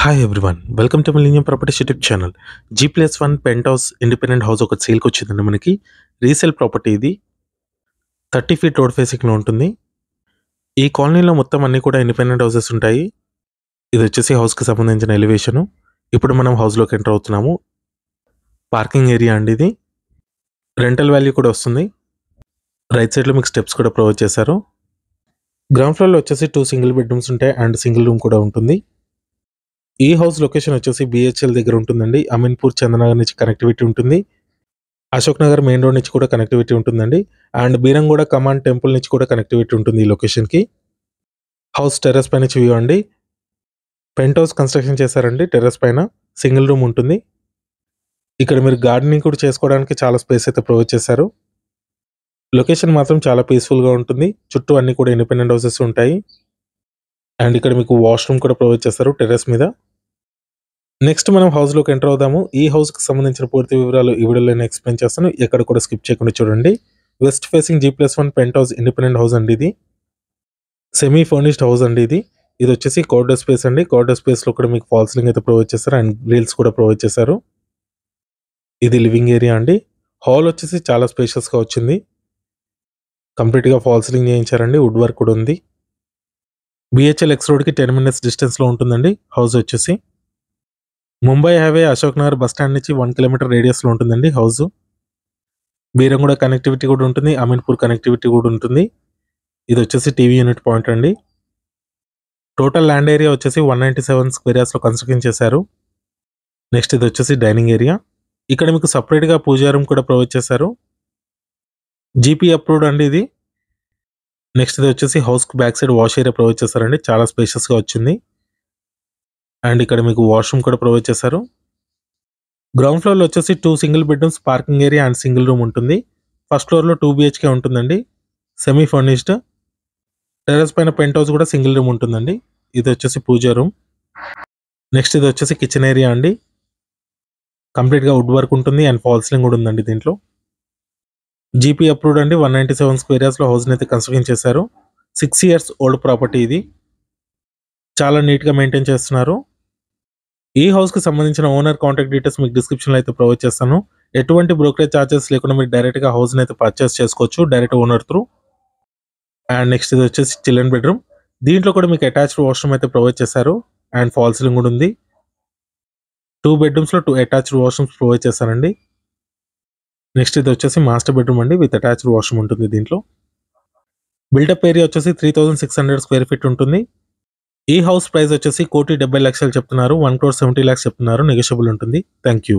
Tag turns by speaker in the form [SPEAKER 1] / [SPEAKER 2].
[SPEAKER 1] Hi everyone welcome to millennium properties YouTube channel. G+1 penthouse independent house ఒక సేల్కి వచ్చిందండి. మనకి resale property ఇది 30 ఫీట్ రోడ్ ఫేసింగ్లో ఉంటుంది. ఈ కాలనీలో మొత్తం అన్ని కూడా ఇండిపెండెంట్ హౌసెస్ ఉంటాయి. ఇది వచ్చేసి హౌస్కి సంబంధించిన ఎలివేషను. ఇప్పుడు మనం హౌస్లోకి ఎంటర్ అవుతున్నాము. పార్కింగ్ ఏరియా అండి ఇది. రెంటల్ వాల్యూ కూడా వస్తుంది. రైట్ సైడ్లో మీకు స్టెప్స్ కూడా ప్రొవైడ్ చేశారు. గ్రౌండ్ ఫ్లోర్లో వచ్చేసి 2 సింగిల్ బెడ్రూమ్స్ ఉంటాయి అండ్ సింగిల్ రూమ్ కూడా ఉంటుంది. ఈ హౌస్ లొకేషన్ వచ్చేసి BHL దగ్గర ఉంటుందండి. అమీన్పూర్ చంద్రనగర్ నుంచి కనెక్టివిటీ ఉంటుంది. అశోక్ నగర్ మెయిన్ రోడ్ నుంచి కూడా కనెక్టివిటీ ఉంటుందండి. అండ్ బీరంగూడ కమాండ్ టెంపుల్ నుంచి కూడా కనెక్టివిటీ ఉంటుంది ఈ లొకేషన్కి. హౌస్ టెర్రస్ పైన వ్యూ అండి. పెంట్ హౌస్ కన్స్ట్రక్షన్ చేశారండి. టెర్రస్ పైన సింగిల్ రూమ్ ఉంటుంది. ఇక్కడ మీరు గార్డెనింగ్ కూడా చేసుకోవడానికి చాలా స్పేస్ అయితే ప్రొవైడ్ చేశారు. లొకేషన్ మాత్రం చాలా పీస్ఫుల్గా ఉంటుంది. చుట్టూ అన్ని కూడా ఇండిపెండెంట్ హౌసెస్ ఉంటాయి. అండ్ ఇక్కడ మీకు వాష్రూమ్ కూడా ప్రొవైడ్ చేస్తారు టెర్రస్ మీద. నెక్స్ట్ మనం హౌస్లోకి ఎంటర్ అవుదాము. ఈ హౌస్కి సంబంధించిన పూర్తి వివరాలు ఈ వీడియోలో నేను ఎక్స్ప్లెయిన్ చేస్తాను. ఎక్కడ కూడా స్కిప్ చేయకుండా చూడండి. West facing G+1 penthouse independent house అండి ఇది. సెమీ ఫర్నిష్డ్ హౌస్ అండి ఇది. ఇది వచ్చేసి కార్డర్ స్పేస్ అండి. కార్డర్ స్పేస్లో కూడా మీకు ఫాల్ సీలింగ్ అయితే ప్రొవైడ్ చేస్తారు అండ్ గ్రిల్స్ కూడా ప్రొవైడ్ చేశారు. ఇది లివింగ్ ఏరియా అండి. హాల్ వచ్చేసి చాలా స్పేషియస్గా వచ్చింది. కంప్లీట్గా ఫాల్ సీలింగ్ చేయించారండి. వుడ్ వర్క్ కూడా ఉంది. BHL X రోడ్కి 10 minutes డిస్టెన్స్లో ఉంటుందండి హౌస్ వచ్చేసి. Mumbai highway Ashok Nagar bus stand నుంచి 1 కిలోమీటర్ రేడియస్లో ఉంటుందండి హౌస్. బీరంగూడ కనెక్టివిటీ కూడా ఉంటుంది. అమీన్పూర్ కనెక్టివిటీ కూడా ఉంటుంది. ఇది వచ్చేసి టీవీ యూనిట్ పాయింట్ అండి. టోటల్ ల్యాండ్ ఏరియా వచ్చేసి 197 స్క్వేర్ యార్డ్స్లో కన్స్ట్రక్షన్ చేశారు. నెక్స్ట్ ఇది వచ్చేసి డైనింగ్ ఏరియా. ఇక్కడ మీకు సపరేట్గా పూజా రూమ్ కూడా ప్రొవైడ్ చేశారు. GP అప్రూవ్డ్ అండి ఇది. నెక్స్ట్ ఇది వచ్చేసి హౌస్కి back side wash area provide చేశారండి. చాలా స్పేషియస్గా వచ్చింది. అండ్ ఇక్కడ మీకు వాష్రూమ్ కూడా ప్రొవైడ్ చేశారు. గ్రౌండ్ ఫ్లోర్లో వచ్చేసి 2 single bedrooms, parking area and single room ఉంటుంది. ఫస్ట్ ఫ్లోర్లో 2 BHK ఉంటుందండి. Semi furnished. టెర్రస్ పైన పెంట్ హౌస్ కూడా సింగిల్ రూమ్ ఉంటుందండి. ఇది వచ్చేసి పూజా రూమ్. నెక్స్ట్ ఇది వచ్చేసి కిచెన్ ఏరియా అండి. కంప్లీట్గా వుడ్ వర్క్ ఉంటుంది అండ్ ఫాల్ సీలింగ్ కూడా ఉందండి దీంట్లో. GP అప్రూవ్డ్ అండి. 197 స్క్వేర్ యార్డ్స్లో హౌస్ని అయితే కన్స్ట్రక్షన్ చేశారు. 6 years ఓల్డ్ ప్రాపర్టీ ఇది. చాలా నీట్గా మెయింటైన్ చేస్తున్నారు. ఈ హౌస్కి సంబంధించిన ఓనర్ కాంటాక్ట్ డీటెయిల్స్ మీకు డిస్క్రిప్షన్లో అయితే ప్రొవైడ్ చేస్తాను. ఎటువంటి బ్రోకరేజ్ ఛార్జెస్ లేకుండా మీరు డైరెక్ట్గా హౌస్ని అయితే పర్చేస్ చేసుకోవచ్చు direct owner through. And next ఇది వచ్చేసి చిల్డ్రన్ బెడ్రూమ్. దీంట్లో కూడా మీకు అటాచ్డ్ వాష్రూమ్ అయితే ప్రొవైడ్ చేశారు అండ్ ఫాల్ సీలింగ్ కూడా ఉంది. 2 bedrooms 2 అటాచ్డ్ వాష్రూమ్స్ ప్రొవైడ్ చేశారండి. నెక్స్ట్ ఇది వచ్చేసి మాస్టర్ బెడ్రూమ్ అండి విత్ అటాచ్డ్ వాష్రూమ్ ఉంటుంది దీంట్లో. బిల్డప్ ఏరియా వచ్చేసి 3600 స్క్వేర్ ఫీట్ ఉంటుంది. ఈ హౌస్ ప్రైస్ వచ్చేసి 1,70,00,000 చెప్తున్నారు. 1,70,00,000 చెప్తున్నారు. నెగోషియబుల్ ఉంటుంది. Thank you.